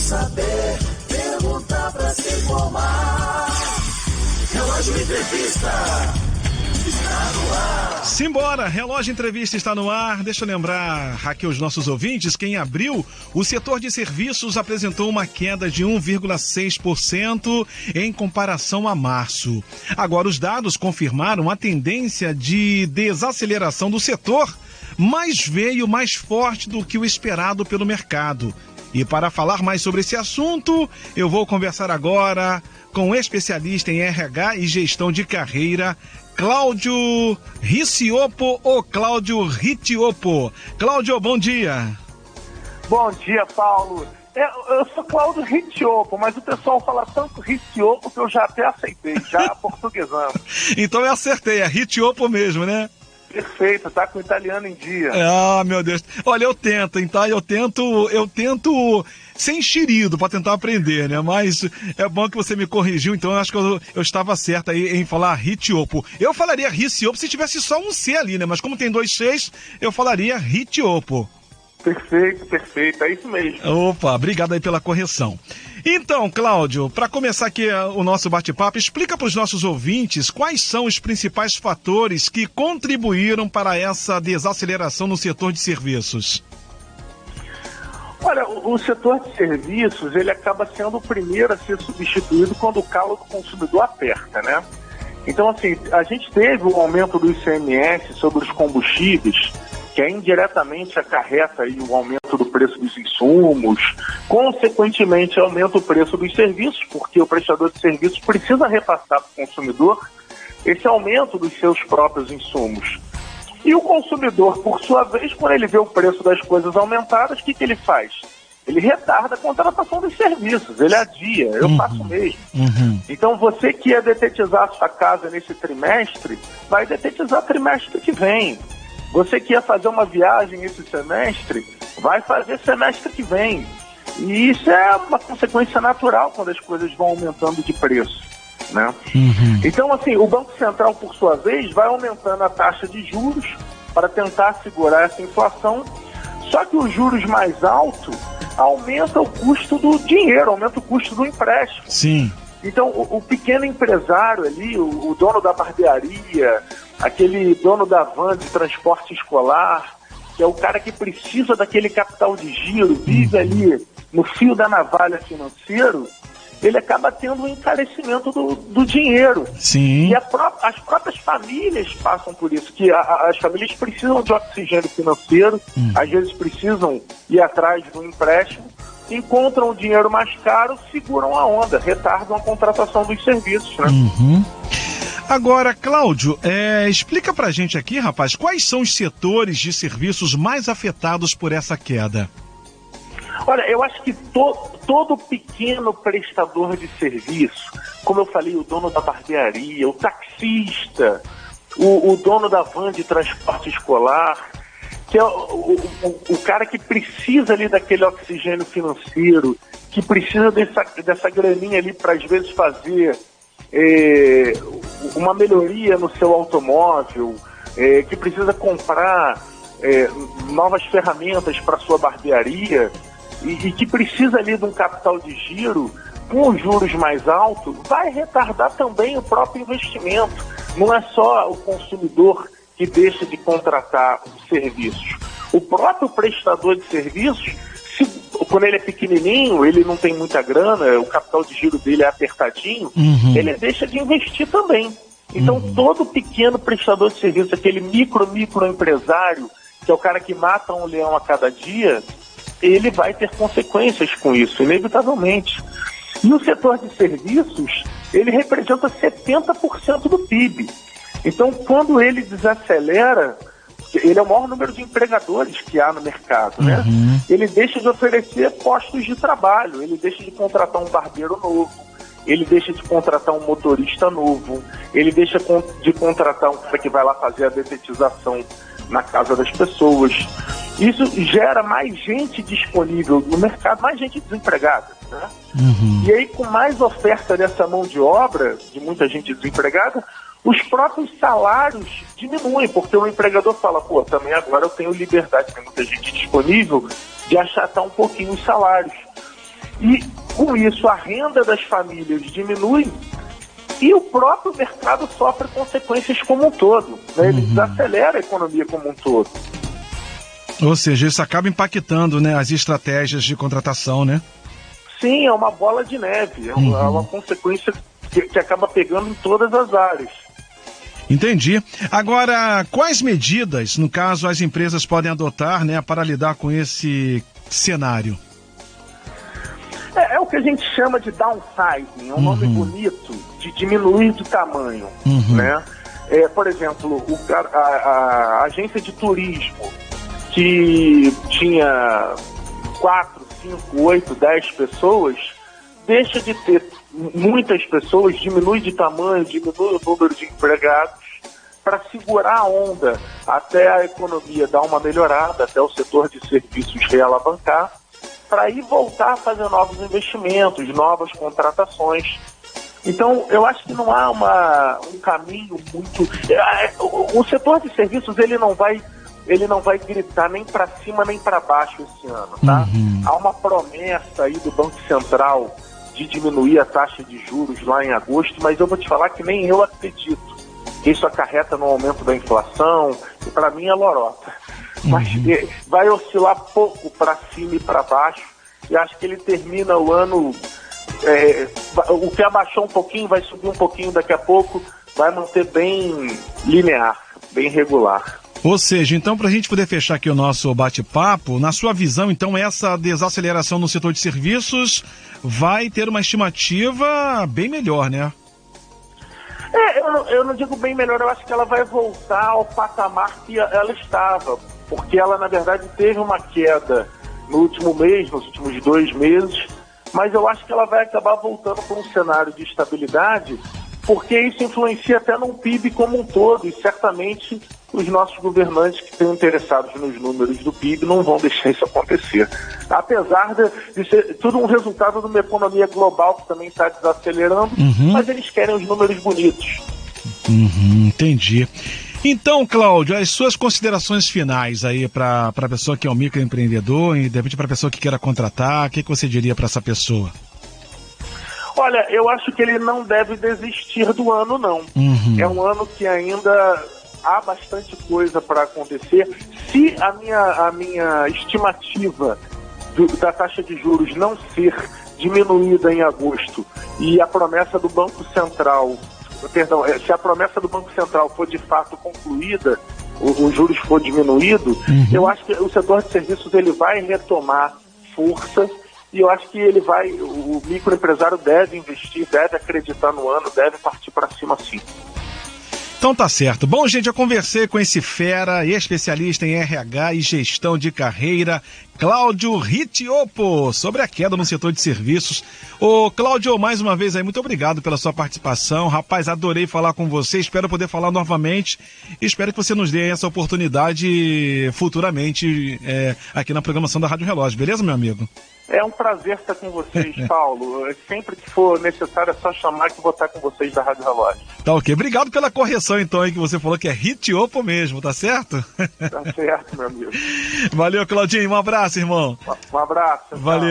saber, perguntar pra se informar. Relógio Entrevista está no ar. Simbora, Relógio Entrevista está no ar. Deixa eu lembrar aqui aos nossos ouvintes que em abril o setor de serviços apresentou uma queda de 1,6% em comparação a março. Agora os dados confirmaram a tendência de desaceleração do setor, mas veio mais forte do que o esperado pelo mercado. E para falar mais sobre esse assunto, eu vou conversar agora com o especialista em RH e gestão de carreira, Cláudio Riccioppo ou Cláudio Ritiopo. Cláudio, bom dia. Bom dia, Paulo. Eu sou Cláudio Ritiopo, mas o pessoal fala tanto Riccioppo que eu já até aceitei, já portuguesando. Então eu acertei, é Ritiopo mesmo, né? Perfeito, tá com o italiano em dia. Ah, meu Deus. Olha, eu tento, então, eu tento ser enxerido para tentar aprender, né? Mas é bom que você me corrigiu, então eu acho que eu estava certo aí em falar Ritiopo. Eu falaria Riccioppo se tivesse só um C ali, né? Mas como tem 2 Cs, eu falaria Ritiopo. Perfeito, é isso mesmo. Opa, obrigado aí pela correção. Então, Cláudio, para começar aqui o nosso bate-papo, explica para os nossos ouvintes quais são os principais fatores que contribuíram para essa desaceleração no setor de serviços. Olha, o setor de serviços, ele acaba sendo o primeiro a ser substituído quando o calo do consumidor aperta, né? Então, assim, a gente teve o aumento do ICMS sobre os combustíveis, que indiretamente acarreta aí o aumento do preço dos insumos, consequentemente aumenta o preço dos serviços, porque o prestador de serviços precisa repassar para o consumidor esse aumento dos seus próprios insumos. E o consumidor, por sua vez, quando ele vê o preço das coisas aumentadas, o que ele faz? Ele retarda a contratação dos serviços, ele adia, eu faço mesmo. Então você que ia detetizar a sua casa nesse trimestre, vai detetizar trimestre que vem. Você que ia fazer uma viagem esse semestre, vai fazer semestre que vem. E isso é uma consequência natural quando as coisas vão aumentando de preço, né? Então, assim, o Banco Central, por sua vez, vai aumentando a taxa de juros para tentar segurar essa inflação. Só que os juros mais altos aumentam o custo do dinheiro, aumenta o custo do empréstimo. Sim. Então, o pequeno empresário ali, o dono da barbearia, aquele dono da van de transporte escolar, que é o cara que precisa daquele capital de giro, vive ali no fio da navalha financeiro, ele acaba tendo um encarecimento do dinheiro. Sim. E as próprias famílias passam por isso, que as famílias precisam de oxigênio financeiro, às vezes precisam ir atrás de um empréstimo, encontram o dinheiro mais caro, seguram a onda, retardam a contratação dos serviços, né? Agora, Cláudio, explica pra gente aqui, rapaz, quais são os setores de serviços mais afetados por essa queda? Olha, eu acho que todo pequeno prestador de serviço, como eu falei, o dono da barbearia, o taxista, o dono da van de transporte escolar, que é o cara que precisa ali daquele oxigênio financeiro, que precisa dessa graninha ali para às vezes fazer uma melhoria no seu automóvel, que precisa comprar novas ferramentas para sua barbearia e que precisa ali de um capital de giro com os juros mais altos, vai retardar também o próprio investimento. Não é só o consumidor que deixa de contratar os serviços. O próprio prestador de serviços, quando ele é pequenininho, ele não tem muita grana, o capital de giro dele é apertadinho, ele deixa de investir também. Então, todo pequeno prestador de serviço, aquele microempresário, que é o cara que mata um leão a cada dia, ele vai ter consequências com isso, inevitavelmente. E o setor de serviços, ele representa 70% do PIB. Então, quando ele desacelera, ele é o maior número de empregadores que há no mercado, né? Ele deixa de oferecer postos de trabalho, ele deixa de contratar um barbeiro novo, ele deixa de contratar um motorista novo, ele deixa de contratar um cara que vai lá fazer a detetização na casa das pessoas. Isso gera mais gente disponível no mercado, mais gente desempregada, né? E aí, com mais oferta dessa mão de obra, de muita gente desempregada, os próprios salários diminuem, porque o empregador fala, pô, também agora eu tenho liberdade, tem muita gente disponível, de achatar um pouquinho os salários. E com isso a renda das famílias diminui e o próprio mercado sofre consequências como um todo, né? Ele desacelera a economia como um todo. Ou seja, isso acaba impactando, né, as estratégias de contratação, né? Sim, é uma bola de neve, é uma consequência que acaba pegando em todas as áreas. Entendi. Agora, quais medidas, no caso, as empresas podem adotar, né, para lidar com esse cenário? É o que a gente chama de downsizing, é um nome bonito de diminuir de tamanho, né? Por exemplo, a agência de turismo que tinha 4, 5, 8, 10 pessoas, deixa de ter muitas pessoas, diminui de tamanho, diminui o número de empregados para segurar a onda até a economia dar uma melhorada, até o setor de serviços realavancar, para aí voltar a fazer novos investimentos, novas contratações. Então, eu acho que não há um caminho muito... O setor de serviços, ele não vai gritar nem para cima nem para baixo esse ano, tá? Há uma promessa aí do Banco Central de diminuir a taxa de juros lá em agosto, mas eu vou te falar que nem eu acredito que isso acarreta no aumento da inflação, e para mim é lorota. Mas vai oscilar pouco para cima e para baixo, e acho que ele termina o ano, o que abaixou um pouquinho vai subir um pouquinho daqui a pouco, vai manter bem linear, bem regular. Ou seja, então, para a gente poder fechar aqui o nosso bate-papo, na sua visão, então, essa desaceleração no setor de serviços vai ter uma estimativa bem melhor, né? Eu não digo bem melhor, eu acho que ela vai voltar ao patamar que ela estava, porque ela, na verdade, teve uma queda no último mês, nos últimos 2 meses, mas eu acho que ela vai acabar voltando para um cenário de estabilidade, porque isso influencia até no PIB como um todo, e certamente os nossos governantes que estão interessados nos números do PIB não vão deixar isso acontecer. Apesar de ser tudo um resultado de uma economia global que também está desacelerando, mas eles querem os números bonitos. Entendi. Então, Cláudio, as suas considerações finais aí para a pessoa que é um microempreendedor e de repente para a pessoa que queira contratar, o que você diria para essa pessoa? Olha, eu acho que ele não deve desistir do ano, não. É um ano que ainda há bastante coisa para acontecer. Se a minha estimativa da taxa de juros não ser diminuída em agosto e a promessa do Banco Central, se a promessa do Banco Central for de fato concluída, os juros for diminuído, eu acho que o setor de serviços ele vai retomar força. E eu acho que o microempresário deve investir, deve acreditar no ano, deve partir para cima sim. Então tá certo. Bom, gente, eu conversei com esse fera e especialista em RH e gestão de carreira, Cláudio Ritiopo, sobre a queda no setor de serviços. Ô, Cláudio, mais uma vez aí, muito obrigado pela sua participação. Rapaz, adorei falar com você, espero poder falar novamente e espero que você nos dê essa oportunidade futuramente aqui na programação da Rádio Relógio, beleza, meu amigo? É um prazer estar com vocês, Paulo. Sempre que for necessário é só chamar que eu vou estar com vocês da Rádio Relógio. Tá ok. Obrigado pela correção, então, aí que você falou que é Ritiopo mesmo, tá certo? Tá certo, meu amigo. Valeu, Claudinho. Um abraço, irmão. Um abraço. Valeu.